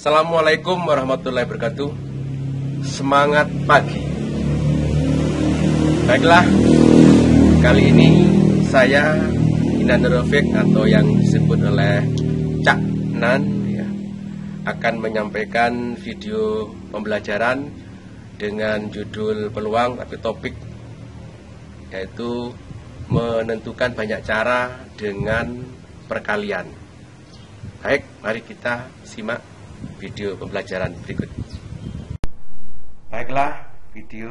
Assalamualaikum warahmatullahi wabarakatuh. Semangat pagi. Baiklah, kali ini saya Inan Rafiq atau yang disebut oleh Cak Nan ya, akan menyampaikan video pembelajaran dengan judul peluang atau topik, yaitu menentukan banyak cara dengan perkalian. Baik, mari kita simak video pembelajaran berikut. Baiklah, video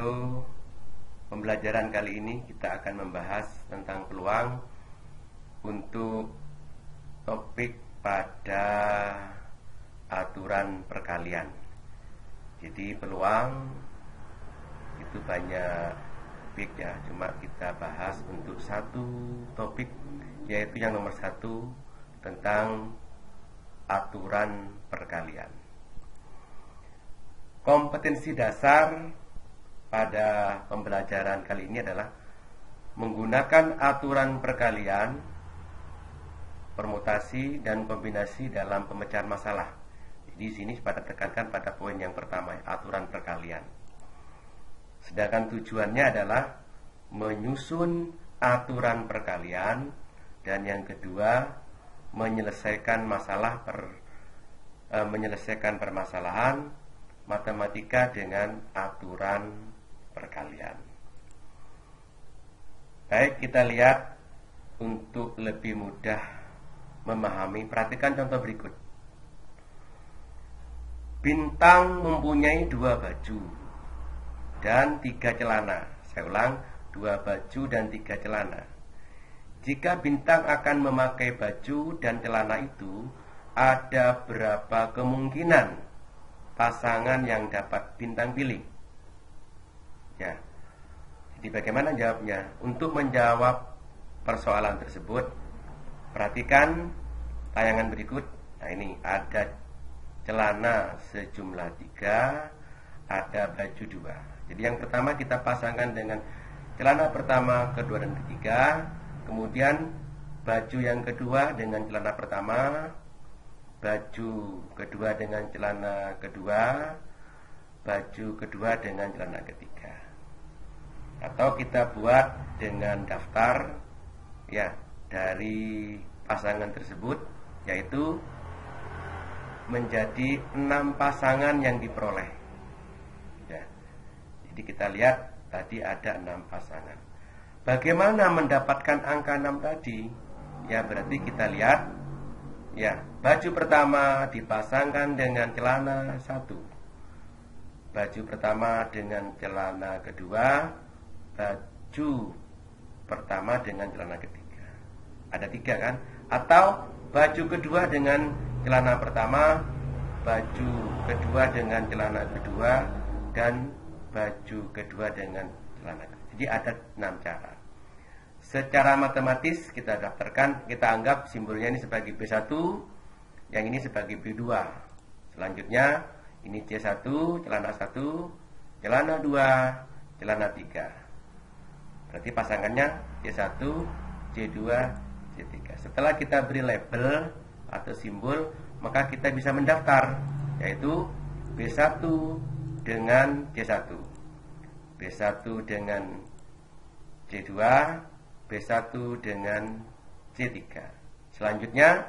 pembelajaran kali ini kita akan membahas tentang peluang untuk topik pada aturan perkalian. Jadi peluang itu banyak topik ya, cuma kita bahas untuk satu topik, yaitu yang nomor 1 tentang aturan perkalian. Kompetensi dasar pada pembelajaran kali ini adalah menggunakan aturan perkalian, permutasi dan kombinasi dalam pemecahan masalah. Jadi di sini pada tekankan pada poin yang pertama, aturan perkalian. Sedangkan tujuannya adalah menyusun aturan perkalian, dan yang kedua menyelesaikan menyelesaikan permasalahan matematika dengan aturan perkalian. Baik, kita lihat untuk lebih mudah memahami. Perhatikan contoh berikut. Bintang mempunyai 2 baju dan 3 celana. Saya ulang, 2 baju dan 3 celana. Jika Bintang akan memakai baju dan celana itu, ada berapa kemungkinan pasangan yang dapat Bintang pilih? Ya. Jadi bagaimana jawabnya? Untuk menjawab persoalan tersebut, perhatikan tayangan berikut. Nah, ini ada celana sejumlah 3, ada baju 2. Jadi yang pertama kita pasangkan dengan celana pertama, kedua, dan ketiga. Kemudian baju yang kedua dengan celana pertama, baju kedua dengan celana kedua, baju kedua dengan celana ketiga. Atau kita buat dengan daftar ya dari pasangan tersebut, yaitu menjadi 6 pasangan yang diperoleh. Ya. Jadi kita lihat tadi ada 6 pasangan. Bagaimana mendapatkan angka 6 tadi? Ya, berarti kita lihat ya, baju pertama dipasangkan dengan celana 1, baju pertama dengan celana kedua, baju pertama dengan celana ketiga. Ada 3 kan? Atau baju kedua dengan celana pertama, baju kedua dengan celana kedua, dan baju kedua dengan celana kedua. Jadi ada 6 cara. Secara matematis kita daftarkan, kita anggap simbolnya ini sebagai B1, yang ini sebagai B2. Selanjutnya ini C1, celana 1, celana 2, celana 3. Berarti pasangannya C1, C2, C3. Setelah kita beri label atau simbol, maka kita bisa mendaftar, yaitu B1 dengan C1, B1 dengan C2, B1 dengan C3. Selanjutnya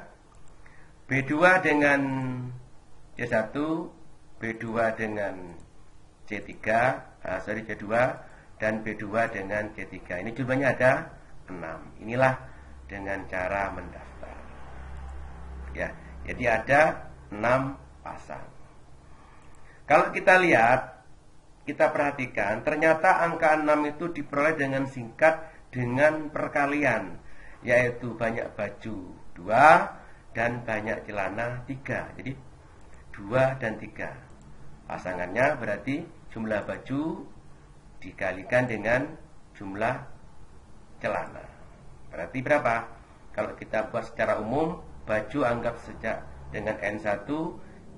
B2 dengan C1, B2 dengan C3, C2, dan B2 dengan C3. Ini jumlahnya ada 6. Inilah dengan cara mendaftar. Ya, jadi ada 6 pasang. Kalau kita lihat, kita perhatikan, ternyata angka 6 itu diperoleh dengan singkat dengan perkalian, yaitu banyak baju 2 dan banyak celana 3. Jadi 2 dan 3. Pasangannya berarti jumlah baju dikalikan dengan jumlah celana. Berarti berapa? Kalau kita buat secara umum, baju anggap sejak dengan N1,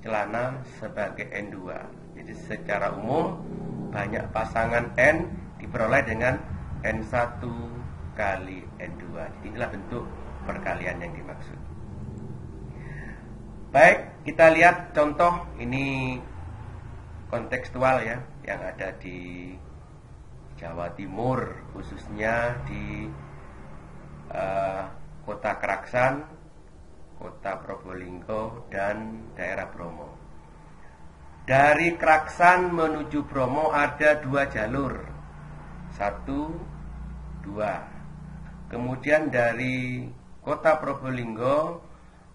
celana sebagai N2. Jadi secara umum banyak pasangan N diperoleh dengan N1 kali N2. Jadi inilah bentuk perkalian yang dimaksud. Baik, kita lihat contoh ini kontekstual ya, yang ada di Jawa Timur, khususnya di Kota Kraksan, Kota Probolinggo, dan daerah Bromo. Dari Kraksan menuju Bromo ada 2 jalur, 1, 2. Kemudian dari Kota Probolinggo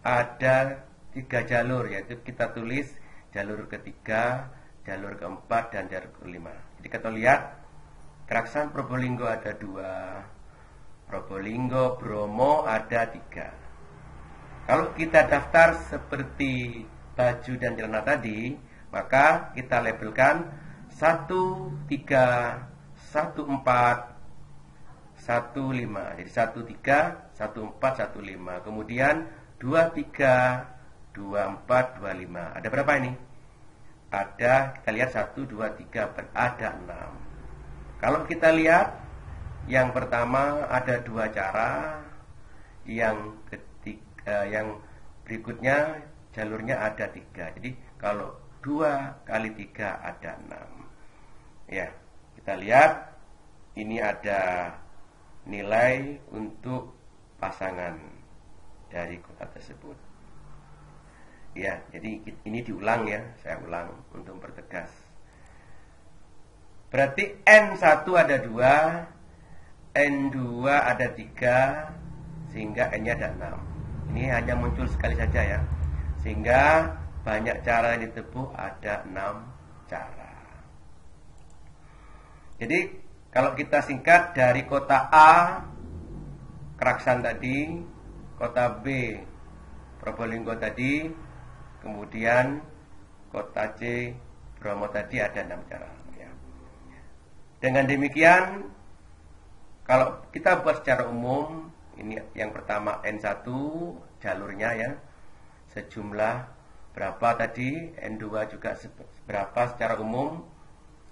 ada 3 jalur, yaitu kita tulis jalur ketiga, jalur keempat, dan jalur kelima. Jadi kita lihat Kraksan Probolinggo ada 2, Probolinggo Bromo ada 3. Kalau kita daftar seperti baju dan celana tadi, maka kita labelkan 1, 3, 1, 4, 1, 5. Jadi 1, 3, 1, 4, 1, 5. Kemudian 2, 3, 2, 4, 2, 5. Ada berapa ini? Ada, kita lihat 1, 2, 3, ada 6. Kalau kita lihat, yang pertama ada 2 cara, yang berikutnya jalurnya ada 3. Jadi kalau 2 kali 3 ada 6. Ya, kita lihat ini ada nilai untuk pasangan dari kota tersebut. Ya, jadi ini diulang ya, saya ulang untuk mempertegas. Berarti N1 ada 2, N2 ada 3, sehingga N-nya ada 6. Ini hanya muncul sekali saja ya, sehingga banyak cara yang ditempuh, ada 6 cara. Jadi kalau kita singkat, dari kota A Kraksan tadi, kota B Probolinggo tadi, kemudian kota C Bromo tadi, ada 6 cara ya. Dengan demikian, kalau kita buat secara umum, ini yang pertama N1 jalurnya ya, sejumlah berapa tadi, N2 juga berapa secara umum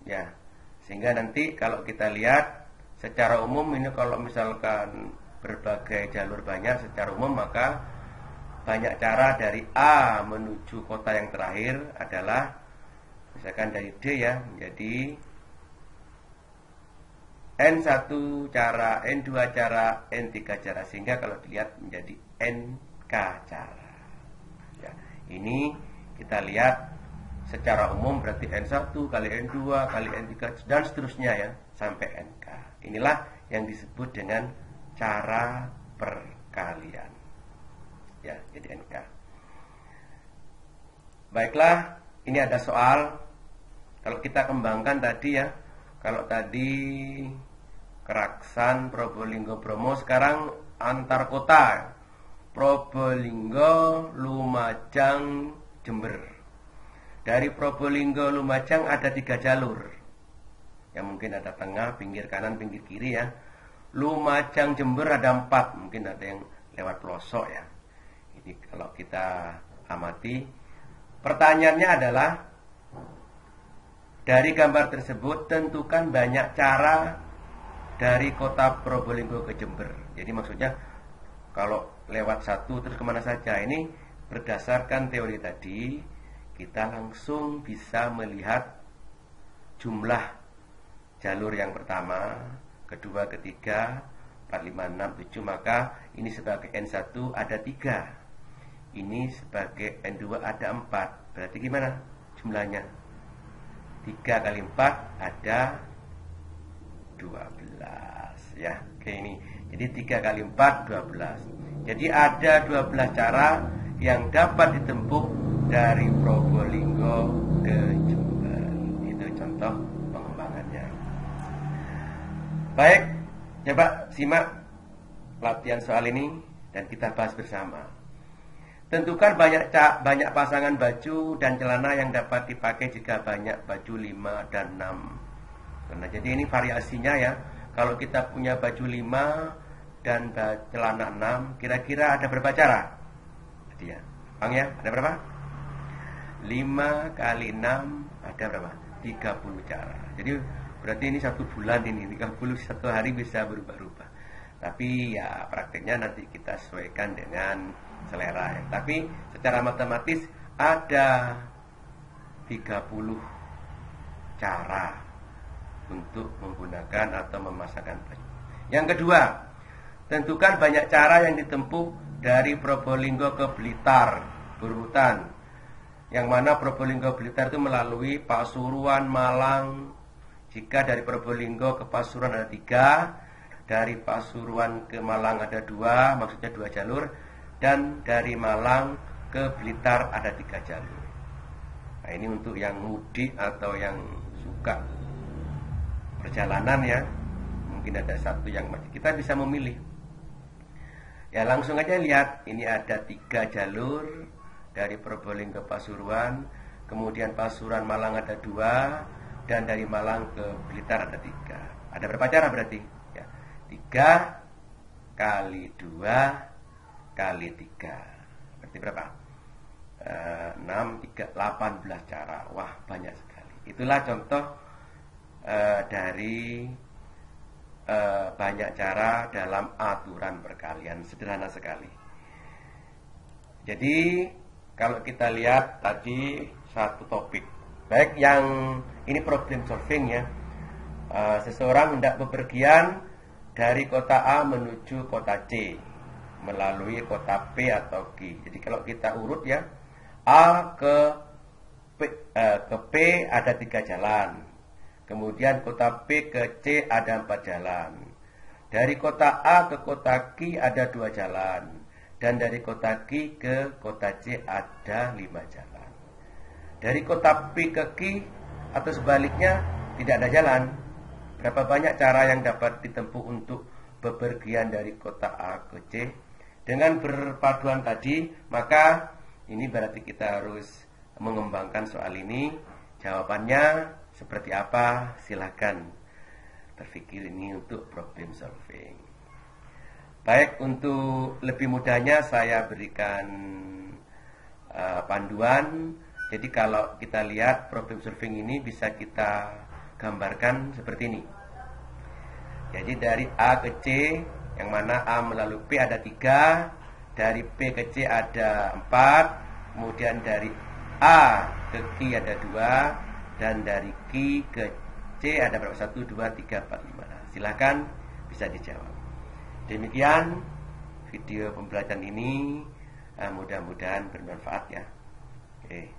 ya. Sehingga nanti kalau kita lihat secara umum ini, kalau misalkan berbagai jalur banyak secara umum, maka banyak cara dari A menuju kota yang terakhir adalah misalkan dari D ya, menjadi N1 cara, N2 cara, N3 cara, sehingga kalau dilihat menjadi NK cara ya. Ini kita lihat secara umum berarti N1 kali N2 kali N3 dan seterusnya ya, sampai NK. Inilah yang disebut dengan cara perkalian ya, jadi NK. Baiklah, ini ada soal. Kalau kita kembangkan tadi ya, kalau tadi Kraksan, Probolinggo, Bromo, sekarang antar kota, Probolinggo, Lumajang, Jember. Dari Probolinggo, Lumajang ada 3 jalur. Ya mungkin ada tengah, pinggir kanan, pinggir kiri ya. Lumajang, Jember ada 4, mungkin ada yang lewat pelosok ya. Jadi kalau kita amati, pertanyaannya adalah dari gambar tersebut tentukan banyak cara dari kota Probolinggo ke Jember. Jadi maksudnya kalau lewat 1 terus kemana saja. Ini berdasarkan teori tadi, kita langsung bisa melihat jumlah jalur yang pertama, kedua, ketiga, 4, 5, 6, 7. Maka ini sebagai N1 ada 3, ini sebagai N2 ada 4. Berarti gimana jumlahnya? 3 kali 4 ada 12 ya. Oke, ini jadi 3 kali 4 12. Jadi ada 12 cara yang dapat ditempuh dari Probolinggo ke Jember. Itu contoh pengembangannya. Baik, coba simak latihan soal ini dan kita bahas bersama. Tentukan banyak pasangan baju dan celana yang dapat dipakai jika banyak baju 5 dan 6. Nah, jadi ini variasinya ya. Kalau kita punya baju 5 dan celana 6, kira-kira ada berapa cara? Jadi ya, Bang ya, ada berapa? 5 kali 6 ada berapa? 30 cara. Jadi berarti ini 1 bulan ini, 31 hari bisa berubah-ubah. Tapi ya prakteknya nanti kita sesuaikan dengan selera ya. Tapi secara matematis ada 30 cara untuk menggunakan atau memasangkan baju. Yang kedua, tentukan banyak cara yang ditempuh dari Probolinggo ke Blitar berurutan. Yang mana Probolinggo Blitar itu melalui Pasuruan, Malang. Jika dari Probolinggo ke Pasuruan ada 3, dari Pasuruan ke Malang ada 2, maksudnya 2 jalur, dan dari Malang ke Blitar ada 3 jalur. Nah, ini untuk yang mudik atau yang suka perjalanan ya. Mungkin ada satu yang masih kita bisa memilih. Ya langsung aja lihat, ini ada 3 jalur dari Probolinggo ke Pasuruan, kemudian Pasuruan Malang ada 2, dan dari Malang ke Blitar ada 3. Ada berapa cara berarti? Ya, 3 kali 2 kali 3. Berarti berapa? 6, 3, 18 cara. Wah, banyak sekali. Itulah contoh dari banyak cara dalam aturan perkalian. Sederhana sekali. Jadi kalau kita lihat tadi satu topik, baik yang ini problem solving ya. Seseorang hendak bepergian dari kota A menuju kota C melalui kota P atau Q. Jadi kalau kita urut ya, A ke P ada 3 jalan. Kemudian kota P ke C ada 4 jalan. Dari kota A ke kota Q ada 2 jalan. Dan dari kota Q ke kota C ada 5 jalan. Dari kota P ke Q atau sebaliknya tidak ada jalan. Berapa banyak cara yang dapat ditempuh untuk bepergian dari kota A ke C? Dengan berpaduan tadi, maka ini berarti kita harus mengembangkan soal ini. Jawabannya seperti apa? Silahkan terpikir, ini untuk problem solving. Baik, untuk lebih mudahnya saya berikan panduan. Jadi kalau kita lihat problem solving ini bisa kita gambarkan seperti ini. Jadi dari A ke C, yang mana A melalui P ada 3, dari P ke C ada 4, kemudian dari A ke Q ada 2, dan dari Q ke C ada berapa? 1, 2, 3, 4, 5. Silahkan bisa dijawab. Demikian video pembelajaran ini, mudah-mudahan bermanfaat ya. Oke.